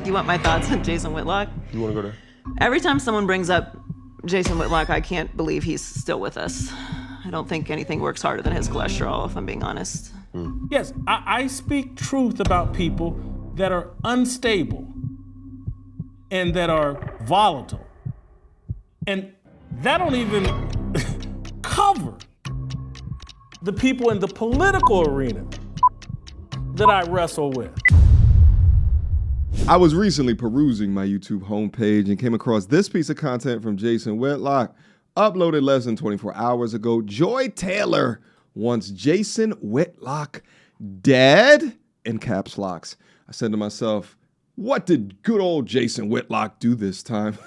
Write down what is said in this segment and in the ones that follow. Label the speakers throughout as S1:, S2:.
S1: You want my thoughts on Jason Whitlock?
S2: You want to go there?
S1: Every time someone brings up Jason Whitlock, I can't believe he's still with us. I don't think anything works harder than his cholesterol, if I'm being honest.
S3: Yes, I speak truth about people that are unstable and that are volatile. And that don't even cover the people in the political arena that I wrestle with.
S4: I was recently perusing my YouTube homepage and came across this piece of content from Jason Whitlock, uploaded less than 24 hours ago. Joy Taylor wants Jason Whitlock dead in caps locks. I said to myself, what did good old Jason Whitlock do this time?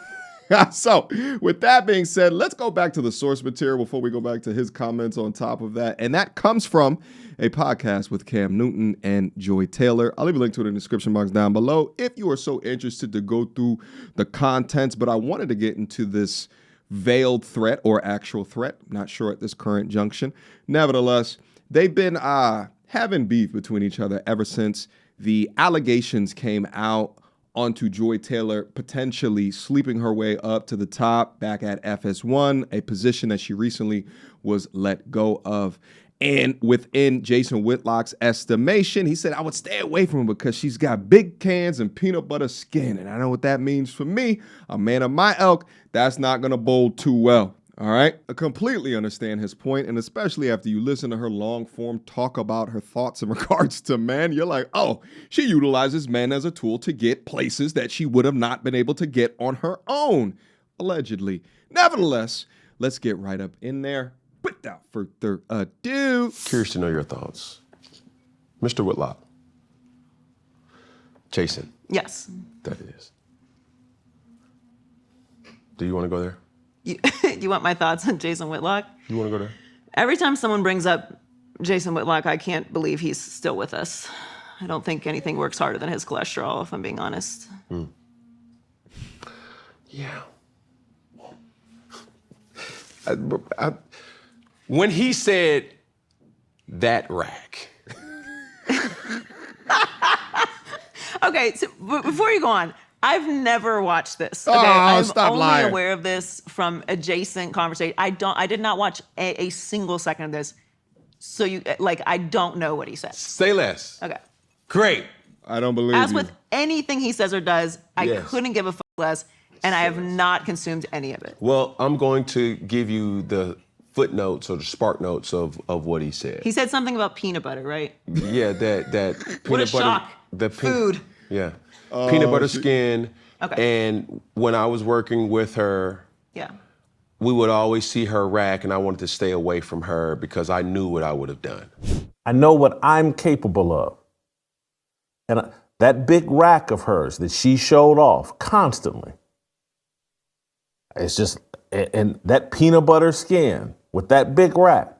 S4: So with that being said, let's go back to the source material before we go back to his comments on top of that. And that comes from a podcast with Cam Newton and Joy Taylor. I'll leave a link to it in the description box down below if you are so interested to go through the contents. But I wanted to get into this veiled threat or actual threat. Not sure at this current junction. Nevertheless, they've been having beef between each other ever since the allegations came out onto Joy Taylor potentially sleeping her way up to the top back at FS1, a position that she recently was let go of. And within Jason Whitlock's estimation, he said, I would stay away from her because she's got big cans and peanut butter skin. And I know what that means for me, a man of my ilk, that's not going to bowl too well. All right. I completely understand his point, and especially after you listen to her long form talk about her thoughts in regards to men, you're like, oh, she utilizes men as a tool to get places that she would have not been able to get on her own, allegedly. Nevertheless, let's get right up in there. Without further ado.
S2: Curious to know your thoughts. Mr. Whitlock. Jason.
S1: Yes.
S2: That is. Do you want to go there?
S1: You want my thoughts on Jason Whitlock?
S2: You want to go there?
S1: Every time someone brings up Jason Whitlock, I can't believe he's still with us. I don't think anything works harder than his cholesterol, if I'm being honest.
S2: Yeah. When he said that rack.
S1: Okay, so before you go on, I've never watched this. Okay?
S4: Stop
S1: I'm
S4: lying.
S1: only aware of this from adjacent conversation. I did not watch a single second of this. So I don't know what he said.
S2: Say less.
S1: Okay.
S2: Great.
S4: I don't believe
S1: As
S4: you.
S1: with anything he says or does, I
S2: Yes.
S1: couldn't give a fuck less, and I have not consumed any of it.
S2: Well, I'm going to give you the footnotes or the spark notes of what he said.
S1: He said something about peanut butter, right?
S2: Yeah, that peanut
S1: What a
S2: butter.
S1: shock.
S2: Food. Yeah. Peanut butter skin.
S1: Okay.
S2: And when I was working with her,
S1: Yeah.
S2: we would always see her rack, and I wanted to stay away from her because I knew what I would have done.
S3: I know what I'm capable of. And that big rack of hers that she showed off constantly, it's just, and that peanut butter skin with that big rack,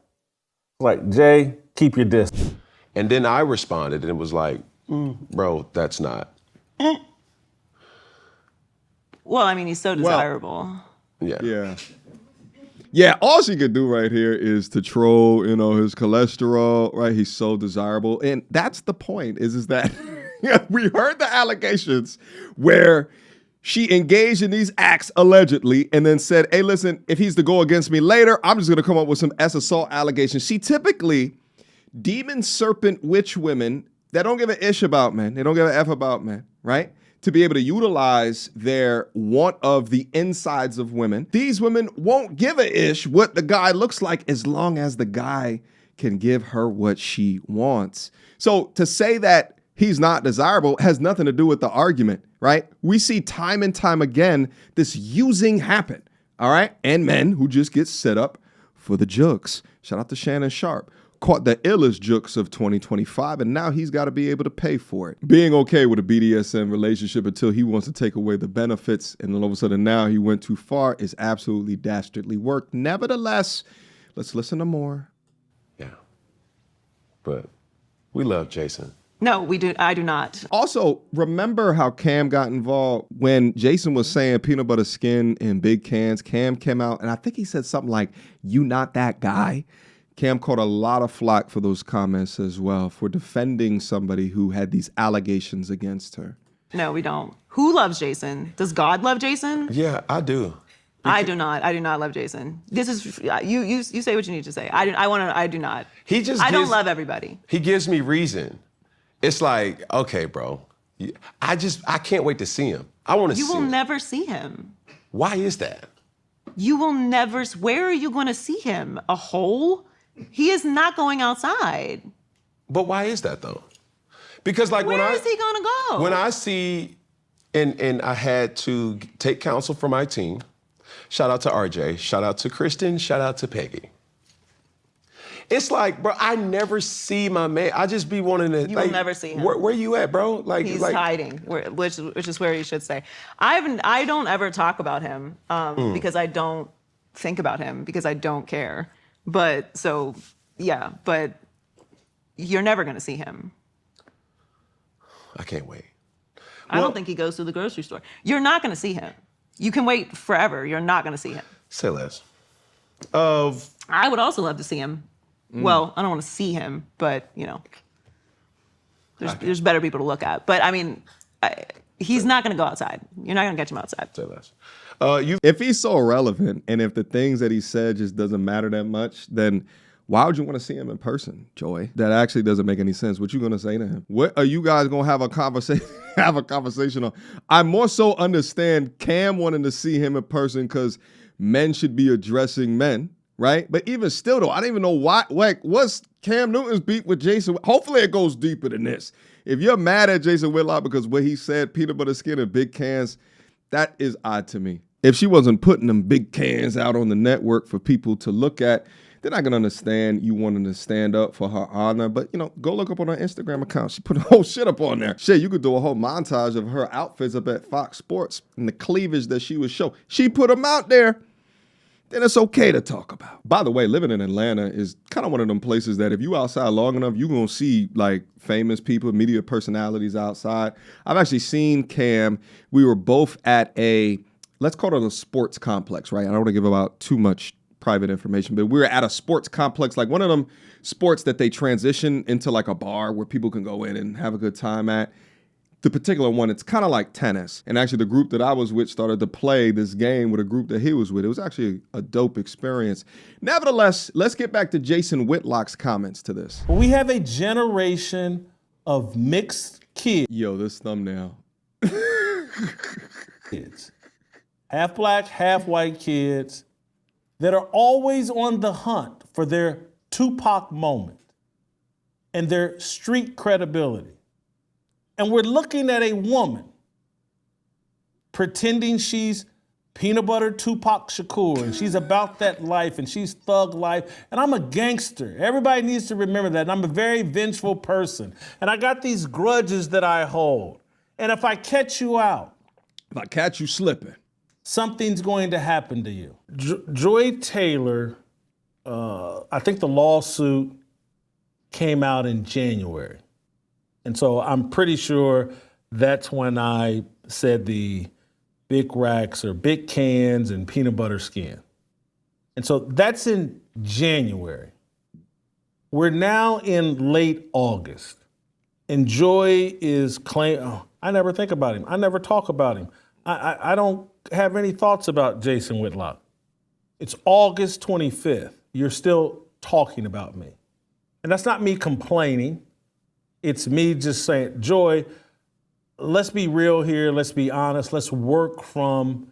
S3: like, Jay, keep your distance.
S2: And then I responded, and it was like, bro, that's not.
S1: Well, I mean, he's so desirable.
S2: Yeah.
S4: Yeah, all she could do right here is to troll, his cholesterol, right? He's so desirable. And that's the point, is that we heard the allegations where she engaged in these acts allegedly and then said, hey, listen, if he's to go against me later, I'm just going to come up with some assault allegations. She typically demon serpent witch women that don't give a ish about men. They don't give a F about men, right? To be able to utilize their want of the insides of women. These women won't give a ish what the guy looks like as long as the guy can give her what she wants. So to say that he's not desirable has nothing to do with the argument, right? We see time and time again this using happen, all right? And men who just get set up for the jokes. Shout out to Shannon Sharp. Caught the illest jokes of 2025, and now he's got to be able to pay for it. Being okay with a BDSM relationship until he wants to take away the benefits, and all of a sudden now he went too far, is absolutely dastardly work. Nevertheless, let's listen to more.
S2: Yeah. But we love Jason.
S1: No, I do not.
S4: Also, remember how Cam got involved when Jason was saying peanut butter skin in big cans. Cam came out, and I think he said something like, "You not that guy." Cam caught a lot of flack for those comments as well, for defending somebody who had these allegations against her.
S1: No, we don't. Who loves Jason? Does God love Jason?
S2: Yeah, I do.
S1: I do not. I do not love Jason. This is you say what you need to say. I do not. I don't love everybody.
S2: He gives me reason. It's like, okay, bro. I can't wait to see him. I want to see him.
S1: You will never see him.
S2: Why is that?
S1: You will never. Where are you going to see him? A hole? He is not going outside.
S2: But why is that though? Because like
S1: where is he going to go?
S2: When I see, and I had to take counsel from my team. Shout out to RJ. Shout out to Kristen. Shout out to Peggy. It's like, bro, I never see my man. I just be wanting to.
S1: You will never see him.
S2: Where you at, bro?
S1: He's hiding, which is where he should stay. I don't ever talk about him because I don't think about him because I don't care. But you're never gonna see him.
S2: I can't wait.
S1: I don't think he goes to the grocery store. You're not gonna see him. You can wait forever. You're not gonna see him.
S2: Say less.
S1: I would also love to see him. Well, I don't want to see him, but there's better people to look at. But I mean, he's not going to go outside. You're not going to catch him outside.
S2: Say less.
S4: If he's so irrelevant, and if the things that he said just doesn't matter that much, then why would you want to see him in person, Joy? That actually doesn't make any sense. What you going to say to him? What are you guys going to have a conversation on? I more so understand Cam wanting to see him in person because men should be addressing men. Right? But even still, though, I don't even know why. Like, what's Cam Newton's beef with Jason? Hopefully it goes deeper than this. If you're mad at Jason Whitlock because what he said, peanut butter skin and big cans, that is odd to me. If she wasn't putting them big cans out on the network for people to look at, then I can understand you wanting to stand up for her honor. But, go look up on her Instagram account. She put a whole shit up on there. Shit, you could do a whole montage of her outfits up at Fox Sports and the cleavage that she would show. She put them out there. Then it's okay to talk about. By the way, living in Atlanta is kind of one of them places that if you outside long enough, you're going to see like famous people, media personalities outside. I've actually seen Cam. We were both at let's call it a sports complex, right? I don't want to give about too much private information, but we were at a sports complex, like one of them sports that they transition into like a bar where people can go in and have a good time at. The particular one, it's kind of like tennis. And actually the group that I was with started to play this game with a group that he was with. It was actually a dope experience. Nevertheless, let's get back to Jason Whitlock's comments to this.
S3: We have a generation of mixed kids.
S4: Yo, this thumbnail.
S3: Half black, half white kids that are always on the hunt for their Tupac moment and their street credibility. And we're looking at a woman pretending she's peanut butter Tupac Shakur and she's about that life and she's thug life. And I'm a gangster. Everybody needs to remember that. And I'm a very vengeful person. And I got these grudges that I hold. And if I catch you out,
S4: if I catch you slipping,
S3: something's going to happen to you. Joy Taylor, I think the lawsuit came out in January. And so I'm pretty sure that's when I said the big racks or big cans and peanut butter skin. And so that's in January. We're now in late August. And Joy is claiming, I never think about him. I never talk about him. I don't have any thoughts about Jason Whitlock. It's August 25th. You're still talking about me. And that's not me complaining. It's me just saying, Joy, let's be real here. Let's be honest. Let's work from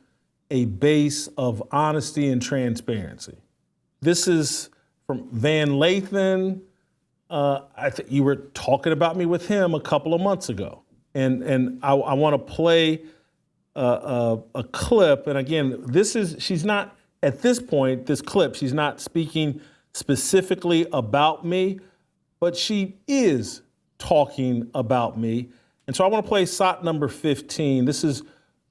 S3: a base of honesty and transparency. This is from Van Lathan. I think you were talking about me with him a couple of months ago. And I want to play a clip. And again, she's not, at this point, this clip, she's not speaking specifically about me, but she is talking about me. And so I want to play SOT number 15. This is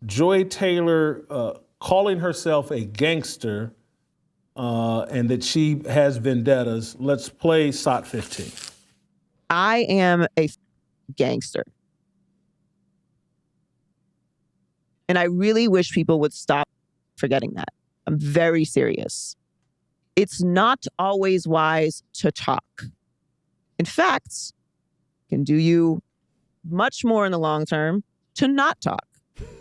S3: Joy Taylor calling herself a gangster and that she has vendettas. Let's play SOT 15.
S5: I am a gangster. And I really wish people would stop forgetting that. I'm very serious. It's not always wise to talk. In fact, can do you much more in the long term to not talk.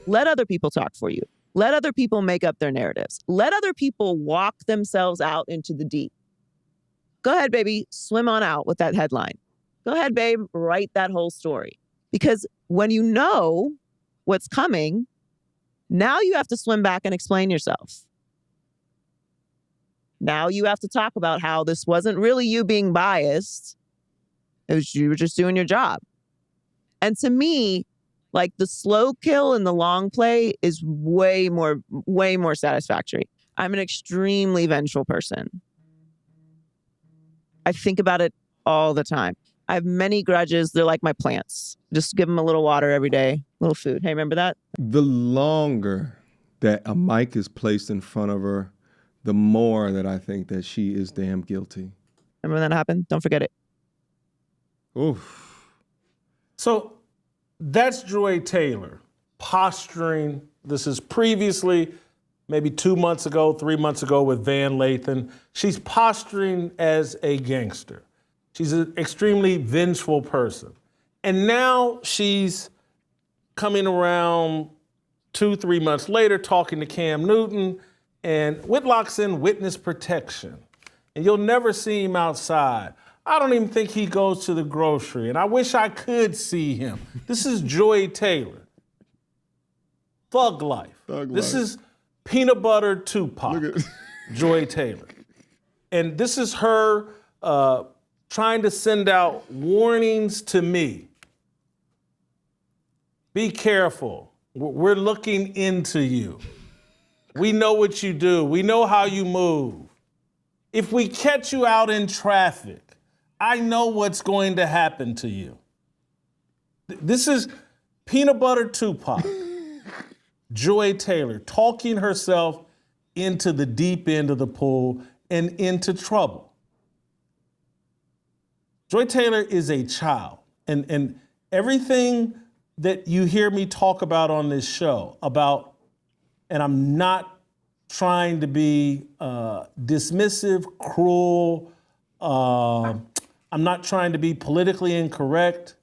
S5: Let other people talk for you. Let other people make up their narratives. Let other people walk themselves out into the deep. Go ahead, baby, swim on out with that headline. Go ahead, babe, write that whole story. Because when you know what's coming, now you have to swim back and explain yourself. Now you have to talk about how this wasn't really you being biased. It was you were just doing your job. And to me, like the slow kill and the long play is way more satisfactory. I'm an extremely vengeful person. I think about it all the time. I have many grudges. They're like my plants. Just give them a little water every day, a little food. Hey, remember that?
S4: The longer that a mic is placed in front of her, the more that I think that she is damn guilty.
S5: Remember when that happened? Don't forget it.
S4: Oof.
S3: So that's Joy Taylor posturing. This is previously, maybe 2 months ago, 3 months ago with Van Lathan. She's posturing as a gangster. She's an extremely vengeful person. And now she's coming around 2-3 months later talking to Cam Newton, and Whitlock's in witness protection. And you'll never see him outside. I don't even think he goes to the grocery, and I wish I could see him. This is Joy Taylor. Thug life. This is peanut butter Tupac, Joy Taylor. And this is her trying to send out warnings to me. Be careful. We're looking into you. We know what you do. We know how you move. If we catch you out in traffic, I know what's going to happen to you. This is peanut butter Tupac, Joy Taylor, talking herself into the deep end of the pool and into trouble. Joy Taylor is a child, and everything that you hear me talk about on this show about, and I'm not trying to be dismissive, cruel, I'm not trying to be politically incorrect,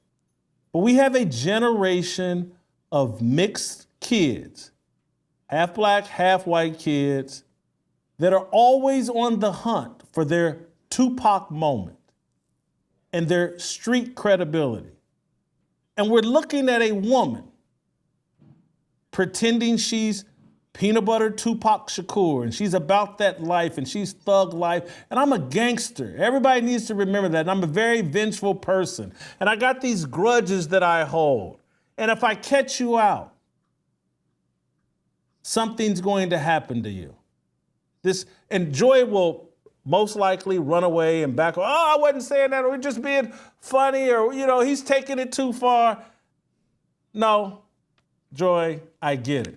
S3: but we have a generation of mixed kids, half black, half white kids, that are always on the hunt for their Tupac moment and their street credibility. And we're looking at a woman pretending she's peanut butter Tupac Shakur, and she's about that life, and she's thug life, and I'm a gangster. Everybody needs to remember that, and I'm a very vengeful person, and I got these grudges that I hold, and if I catch you out, something's going to happen to you. And Joy will most likely run away and back, I wasn't saying that, or we're just being funny, or, he's taking it too far. No, Joy, I get it.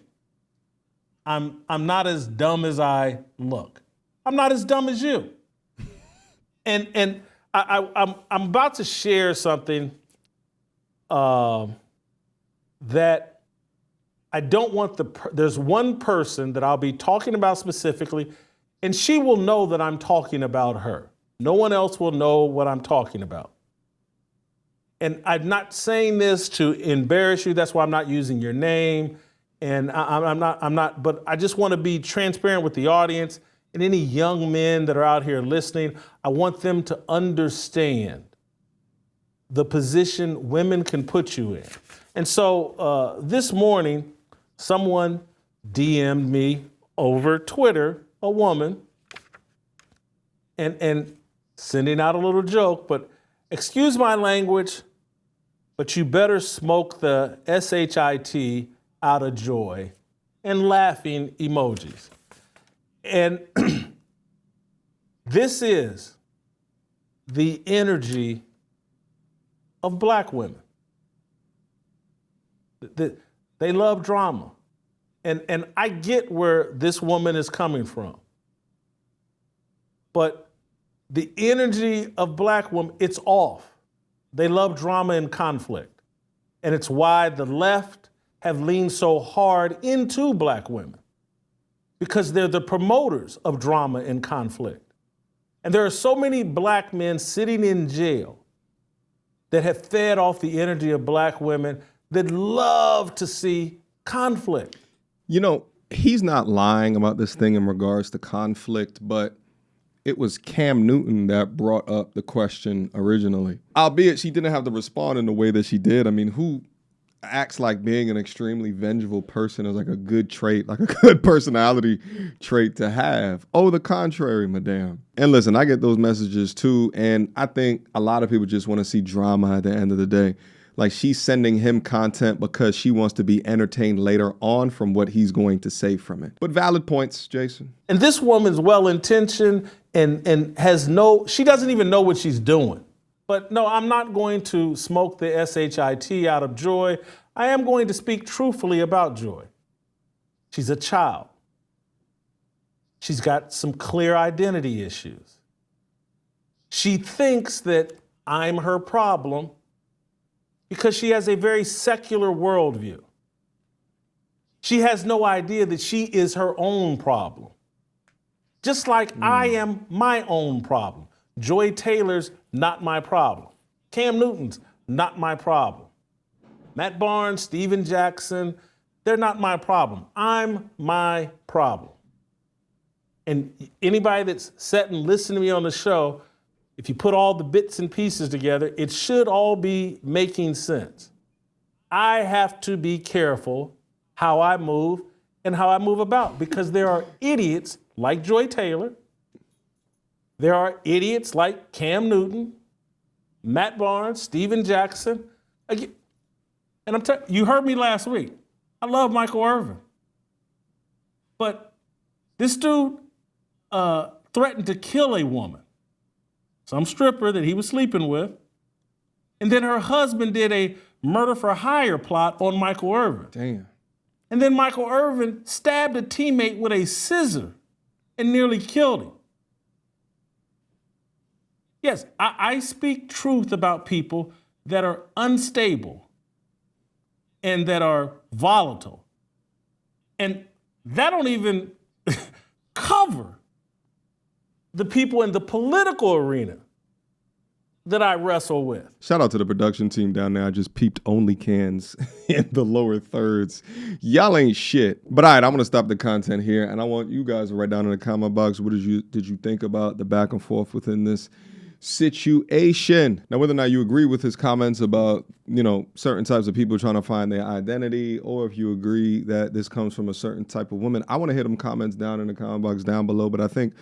S3: I'm not as dumb as I look. I'm not as dumb as you. And I'm about to share something that I don't want there's one person that I'll be talking about specifically, and she will know that I'm talking about her. No one else will know what I'm talking about. And I'm not saying this to embarrass you. That's why I'm not using your name. And I'm not, but I just want to be transparent with the audience and any young men that are out here listening. I want them to understand the position women can put you in. And so this morning, someone DM'd me over Twitter, a woman, and sending out a little joke, but excuse my language, but you better smoke the SHIT out of Joy, and laughing emojis. And this is the energy of black women. They love drama. And I get where this woman is coming from. But the energy of black women, it's off. They love drama and conflict. And it's why the left have leaned so hard into black women, because they're the promoters of drama and conflict. And there are so many black men sitting in jail that have fed off the energy of black women that love to see conflict.
S4: You know, he's not lying about this thing in regards to conflict, but it was Cam Newton that brought up the question originally. Albeit she didn't have to respond in the way that she did. I mean, who acts like being an extremely vengeful person is like a good trait, like a good personality trait to have? Oh, the contrary, madame. And listen, I get those messages too, and I think a lot of people just want to see drama at the end of the day. Like, she's sending him content because she wants to be entertained later on from what he's going to say from it. But valid points, Jason.
S3: And this woman's well-intentioned and she doesn't even know what she's doing. But no, I'm not going to smoke the SHIT out of Joy. I am going to speak truthfully about Joy. She's a child. She's got some clear identity issues. She thinks that I'm her problem because she has a very secular worldview. She has no idea that she is her own problem. Just like I am my own problem. Joy Taylor's not my problem. Cam Newton's not my problem. Matt Barnes, Steven Jackson, they're not my problem. I'm my problem. And anybody that's sat and listened to me on the show, if you put all the bits and pieces together, it should all be making sense. I have to be careful how I move and how I move about, because there are idiots like Joy Taylor. There are idiots like Cam Newton, Matt Barnes, Steven Jackson. And you heard me last week. I love Michael Irvin. But this dude threatened to kill a woman, some stripper that he was sleeping with. And then her husband did a murder for hire plot on Michael Irvin.
S4: Damn.
S3: And then Michael Irvin stabbed a teammate with a scissor and nearly killed him. Yes, I speak truth about people that are unstable and that are volatile. And that don't even cover the people in the political arena that I wrestle with.
S4: Shout out to the production team down there. I just peeped only cans in the lower thirds. Y'all ain't shit. But all right, I'm going to stop the content here, and I want you guys to write down in the comment box, what did you think about the back and forth within this situation? Now, whether or not you agree with his comments about, certain types of people trying to find their identity, or if you agree that this comes from a certain type of woman, I want to hit them comments down in the comment box down below. But I think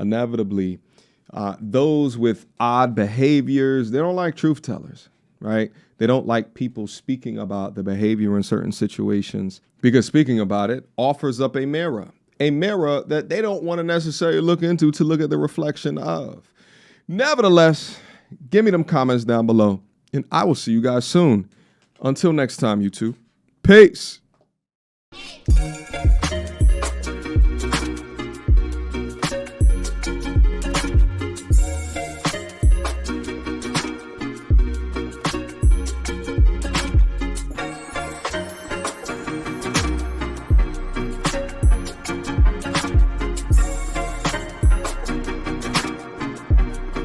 S4: inevitably, those with odd behaviors, they don't like truth tellers, right? They don't like people speaking about the behavior in certain situations, because speaking about it offers up a mirror that they don't want to necessarily look into to look at the reflection of. Nevertheless, give me them comments down below, and I will see you guys soon. Until next time, YouTube. Peace.